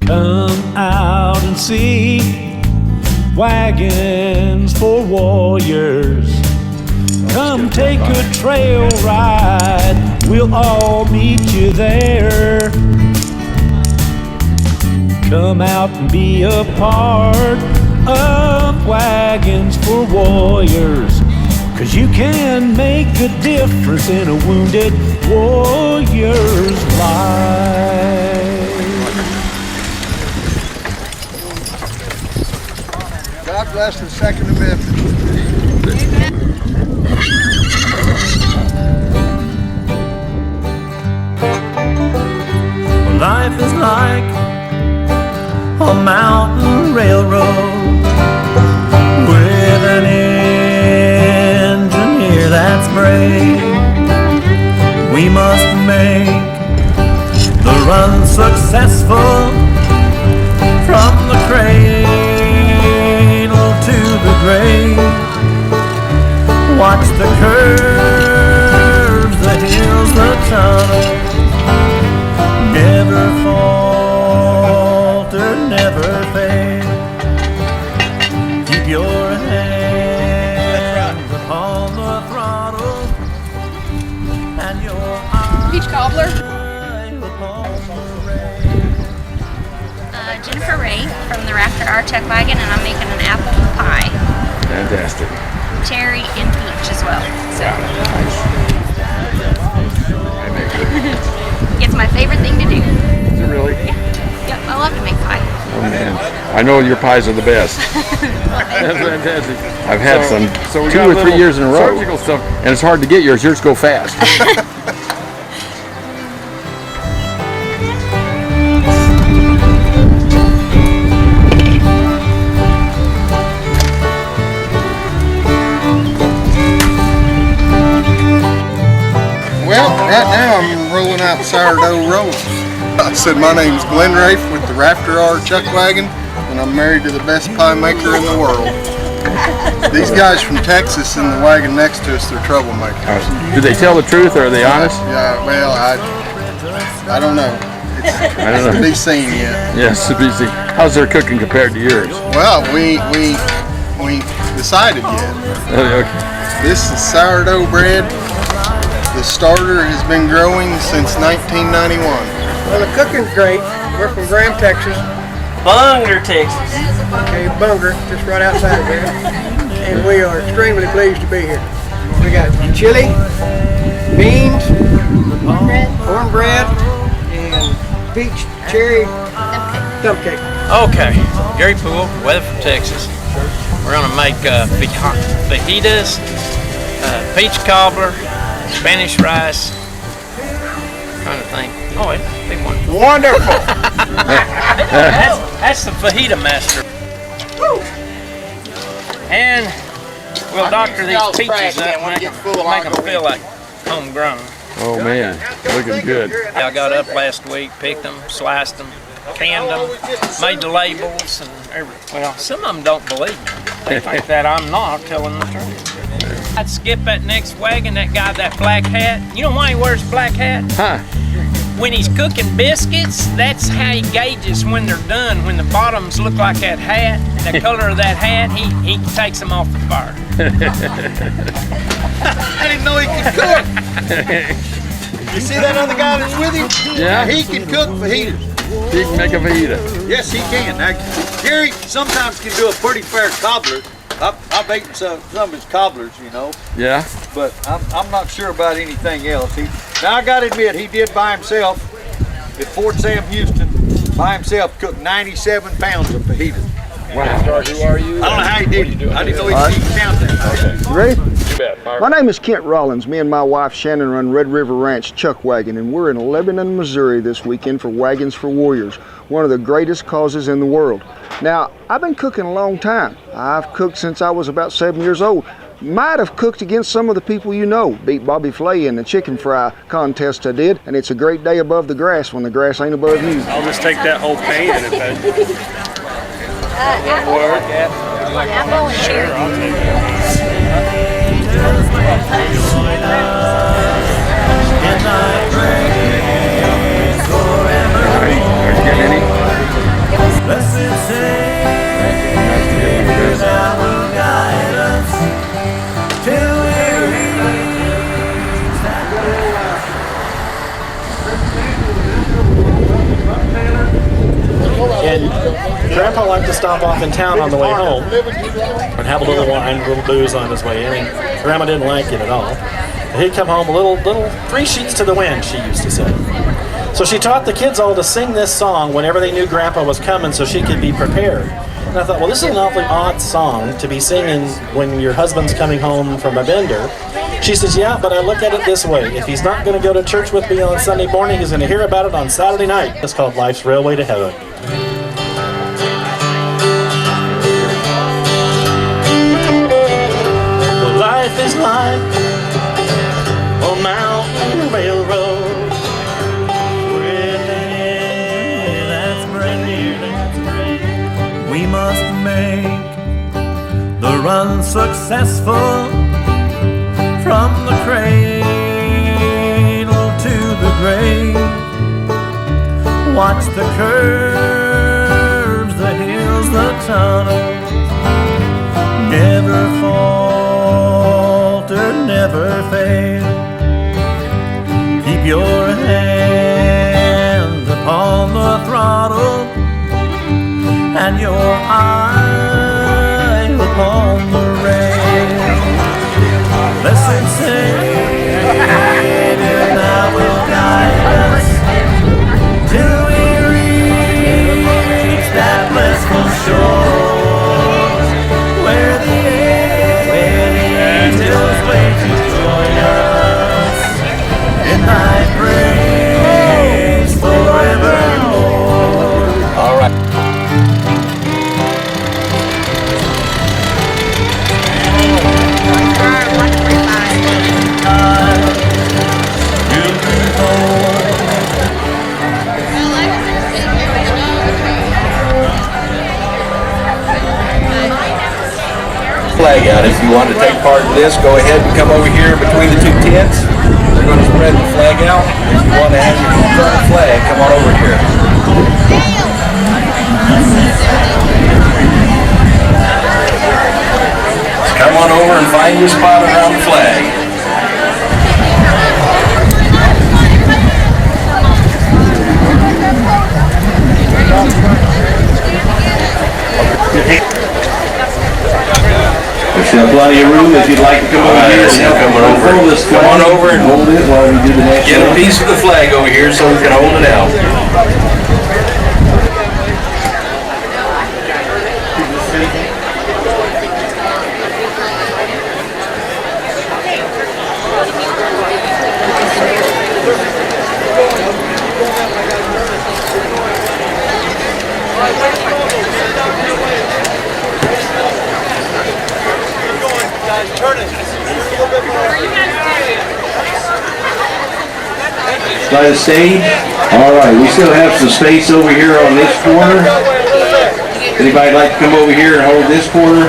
Come out and see Wagons for Warriors. Come take a trail ride, we'll all meet you there. Come out and be a part of Wagons for Warriors, 'cause you can make a difference in a wounded warrior's life. God bless the Second Amendment. Life is like a mountain railroad with an engineer that's brave. We must make the run successful from the cradle to the grave. Watch the curves, the hills, the tunnels. Never falter, never fail. Keep your hands upon the throttle and your eyes Peach cobbler. upon the rail. Jennifer Ray from the Rafter R Chuck Wagon, and I'm making an apple pie. Fantastic. Cherry and peach as well. So it's my favorite thing to do. Is it really? Yep, I love to make pie. Oh man, I know your pies are the best. That's fantastic. I've had some So we 2 got or 3 years in a row, surgical stuff. and it's hard to get yours. Yours go fast. Well, right now I'm rolling out sourdough rolls. I said my name's Glenn Rafe with the Rafter R Chuck Wagon, and I'm married to the best pie maker in the world. These guys from Texas in the wagon next to us, they're troublemakers. Do they tell the truth, or are they honest? Yeah, well, I don't know. I don't It's to know. be seen yet. Yes, it's easy. How's their cooking compared to yours? Well, we decided yet. Okay. This is sourdough bread. The starter has been growing since 1991. Well, the cooking's great. We're from Graham, Texas. Bunger, Texas. Okay, Bunger, just right outside of here. And we are extremely pleased to be here. We got chili, beans, cornbread, and peach cherry dump cake. Okay, Gary Poole, weather from Texas. We're gonna make fajitas, peach cobbler, Spanish rice. Trying to think. Oh, wait, big one. Wonderful! That's the fajita master. And we'll doctor these peaches up and make them feel like homegrown. Oh man, looking good. I got up last week, picked them, sliced them, canned them, made the labels, and everything. Well, some of them don't believe me. They think that I'm not telling the truth. I'd skip that next wagon, that guy with that black hat. You know why he wears a black hat? Huh? When he's cooking biscuits, that's how he gauges when they're done. When the bottoms look like that hat, the color of that hat, he takes them off the fire. I didn't know he could cook. You see that other guy that's with him? Yeah. He can cook fajitas. He can make a fajita. Yes, he can. Now, Gary sometimes can do a pretty fair cobbler. I've eaten some of his cobblers, you know, Yeah. but I'm not sure about anything else. Now, I gotta admit, he did by himself at Fort Sam Houston, by himself, cooked 97 pounds of fajitas. Wow. Who are you? I don't know how he did it. I didn't know he could count that. You ready? Too bad. Fire. My name is Kent Rollins. Me and my wife Shannon run Red River Ranch Chuck Wagon, and we're in Lebanon, Missouri this weekend for Wagons for Warriors, one of the greatest causes in the world. Now, I've been cooking a long time. I've cooked since I was about 7 years old. Might have cooked against some of the people you know. Beat Bobby Flay in the chicken fry contest I did, and it's a great day above the grass when the grass ain't above you. I'll just take that whole pan and Apple and cherry. I'll take it. Are you getting any? to stop off in town on the way home and have a little wine, a little booze on his way in. And Grandma didn't like it at all. He'd come home a little 3 sheets to the wind, she used to say. So she taught the kids all to sing this song whenever they knew Grandpa was coming so she could be prepared. And I thought, well, this is an awfully odd song to be singing when your husband's coming home from a bender. She says, yeah, but I look at it this way. If he's not going to go to church with me on Sunday morning, he's going to hear about it on Saturday night. It's called Life's Railway to Heaven. Well, life is like a mountain railroad with an end that's brand new. We must make the run successful from the cradle to the grave. Watch the curves, the hills, the tunnels. Never falter, never fail. Keep your hand upon the throttle and your eye upon the rail. Blessed Savior, thou wilt guide us till we reach that blissful shore where the angels wait to join us in thy praise forevermore. All right. Flag out. If you want to take part in this, go ahead and come over here between the two tents. We're going to spread the flag out. If you want to have your confederate flag, come on over here. Just come on over and find your spot around the flag. There's plenty of room if you'd like to come over here. Come on over and hold it while we do the next. Get a piece of the flag over here so we can hold it out. By the stage. All right, we still have some space over here on this corner. Anybody like to come over here and hold this corner?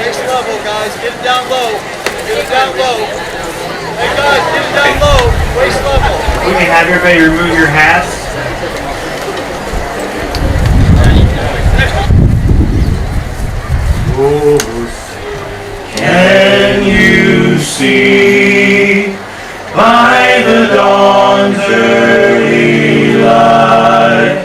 Next level, guys. Get it down low. Get it down low. Hey, guys, get it down low. Waist level. We can have everybody remove your hats. Can you see by the dawn's early light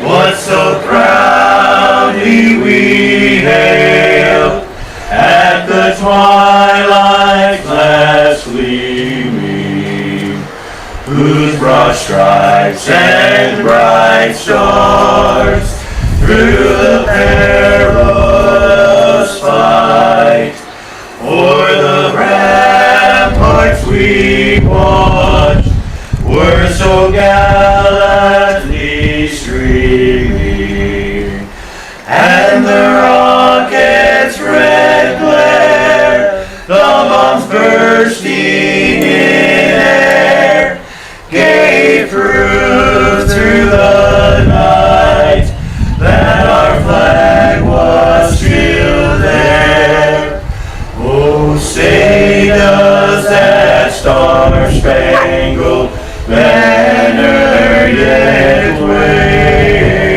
what so proudly we hailed at the twilight's last gleaming, whose broad stripes and bright stars through the perilous fight o'er the ramparts we watched were so gallantly streaming, and the rockets' red glare, the bombs bursting in air, gave proof through the night that our flag was still there. Oh, say does that star-spangled banner yet wave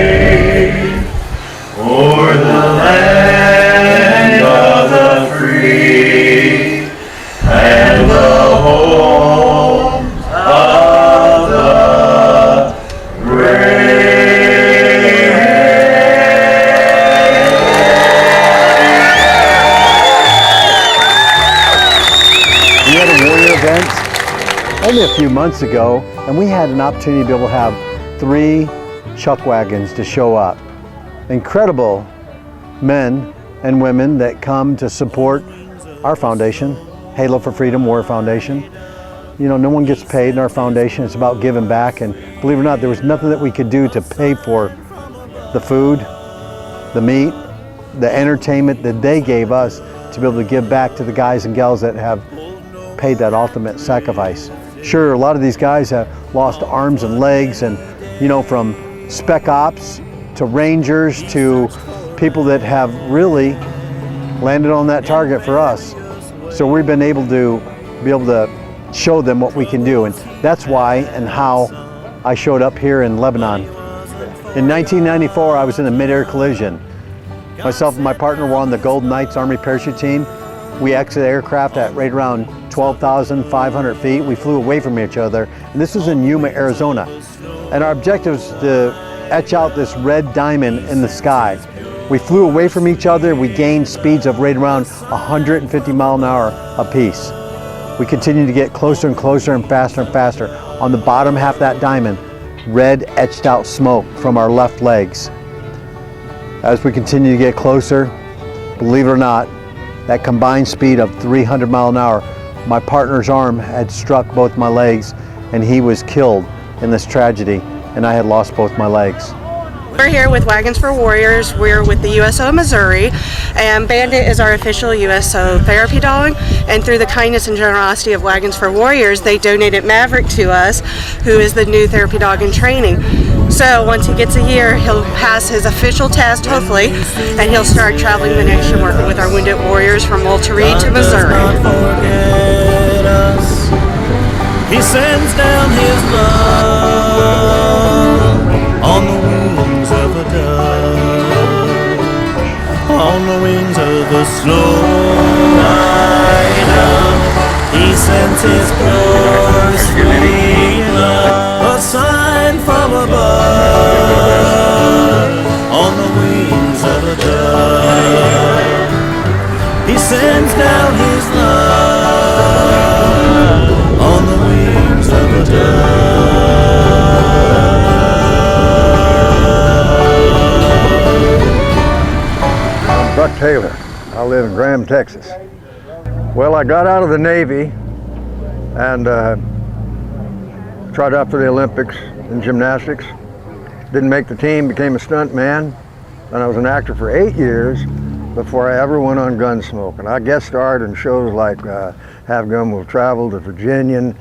o'er the land of the free and the home of the only a few months ago, and we had an opportunity to be able to have 3 chuck wagons to show up. Incredible men and women that come to support our foundation, Halo for Freedom War Foundation. You know, no one gets paid in our foundation. It's about giving back, and believe it or not, there was nothing that we could do to pay for the food, the meat, the entertainment that they gave us to be able to give back to the guys and gals that have paid that ultimate sacrifice. Sure, a lot of these guys have lost arms and legs, and you know, from spec ops to rangers to people that have really landed on that target for us. So we've been able to show them what we can do, and that's why and how I showed up here in Lebanon. In 1994, I was in a mid-air collision. Myself and my partner were on the Golden Knights Army parachute team. We exited aircraft at right around 12,500 feet. We flew away from each other, and this was in Yuma, Arizona. And our objective was to etch out this red diamond in the sky. We flew away from each other. We gained speeds of right around 150 mile an hour apiece. We continued to get closer and closer and faster and faster. On the bottom half of that diamond, red etched out smoke from our left legs. As we continue to get closer, believe it or not, that combined speed of 300 mile an hour, my partner's arm had struck both my legs and he was killed in this tragedy, and I had lost both my legs. We're here with Wagons for Warriors. We're with the USO Missouri, and Bandit is our official USO therapy dog, and through the kindness and generosity of Wagons for Warriors, they donated Maverick to us, who is the new therapy dog in training. So once he gets a year, he'll pass his official test, hopefully, and he'll start traveling the nation working with our wounded warriors from Walter Reed to Missouri. He sends down his love on the wings of a dove, on the wings of the snow white dove. He sends his pure sweet love, a sign from above, on the wings of a dove. He sends down his love on the wings of a dove. I'm Buck Taylor. I live in Graham, Texas. Well, I got out of the Navy and tried out for the Olympics in gymnastics. Didn't make the team, became a stunt man, and I was an actor for 8 years before I ever went on Gunsmoke. And I guest starred in shows like Have Gun Will Travel, The Virginian,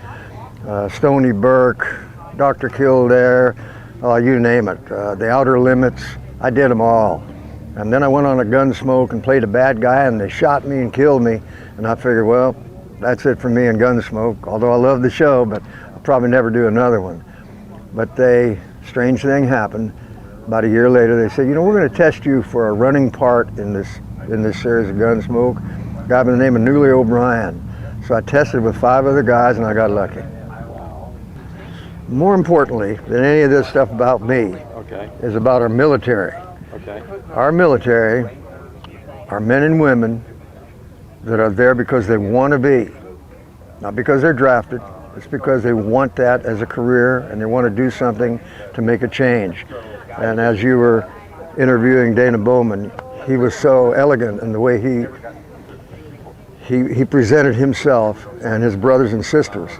Stony Burke, Dr. Kildare, you name it, The Outer Limits. I did them all. And then I went on a Gunsmoke and played a bad guy, and they shot me and killed me. And I figured, well, that's it for me in Gunsmoke. Although I love the show, but I'll probably never do another one. But strange thing happened. About a year later, they said, you know, we're going to test you for a running part in this series of Gunsmoke. A guy by the name of Newly O'Brien. So I tested with 5 other guys, and I got lucky. More importantly than any of this stuff about me is about our military. Our military are men and women that are there because they want to be, not because they're drafted. It's because they want that as a career, and they want to do something to make a change. And as you were interviewing Dana Bowman, he was so elegant in the way he presented himself and his brothers and sisters,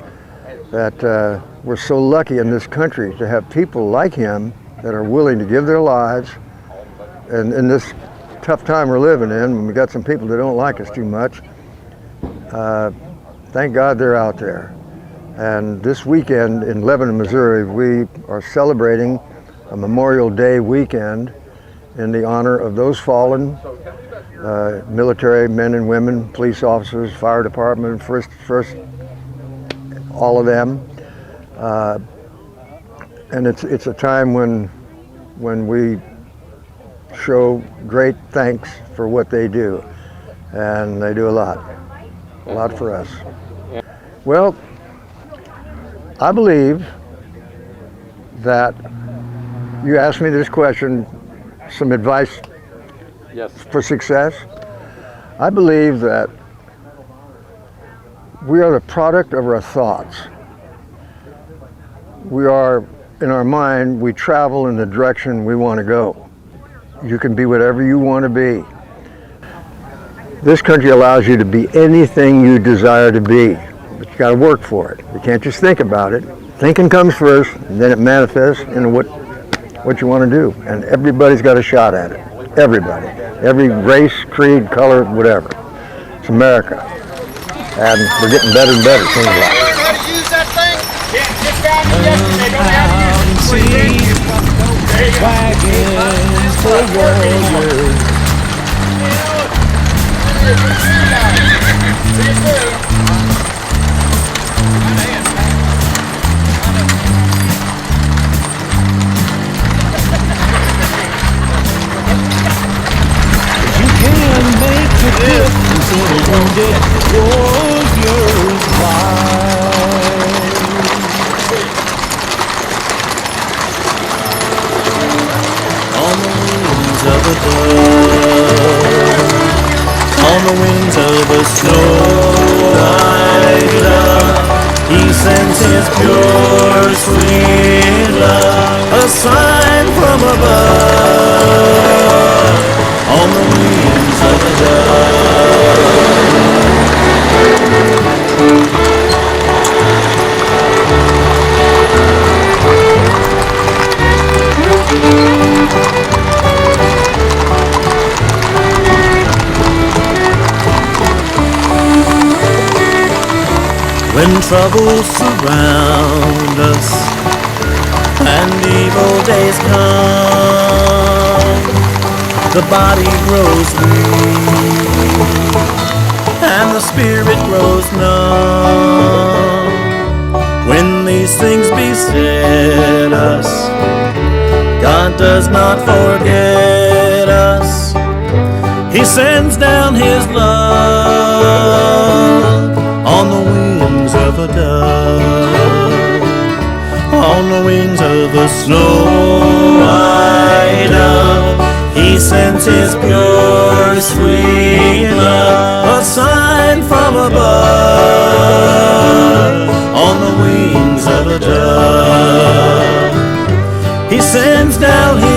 that we're so lucky in this country to have people like him that are willing to give their lives. And in this tough time we're living in, when we got some people that don't like us too much, thank God they're out there. And this weekend in Lebanon, Missouri, we are celebrating a Memorial Day weekend in the honor of those fallen military men and women, police officers, fire department, first, all of them. And it's a time when we show great thanks for what they do, and they do a lot for us. Well, I believe that you asked me this question, some advice for success. I believe that we are the product of our thoughts. we are, in our mind, we travel in the direction we want to go. You can be whatever you want to be. This country allows you to be anything you desire to be, but you got to work for it. You can't just think about it. Thinking comes first, and then it manifests into what you want to do. And everybody's got a shot at it. Everybody. Every race, creed, color, whatever. It's America. And we're getting better and better, things like it. How to use that thing? Yeah, just down yesterday. Don't have Wagons for warriors. You can make a difference in a wounded warrior's life. On the wings of a dove, on the wings of a snow white dove, he sends his pure sweet love, a sign from above. On the wings of a dove. When troubles surround us and evil days come, the body grows weak and the spirit grows numb. When these things beset us, God does not forget us. He sends down His love on the wings of a dove, on the wings of a snow white dove. He sends His pure sweet love, a sign from above, on the wings of a dove. He sends down His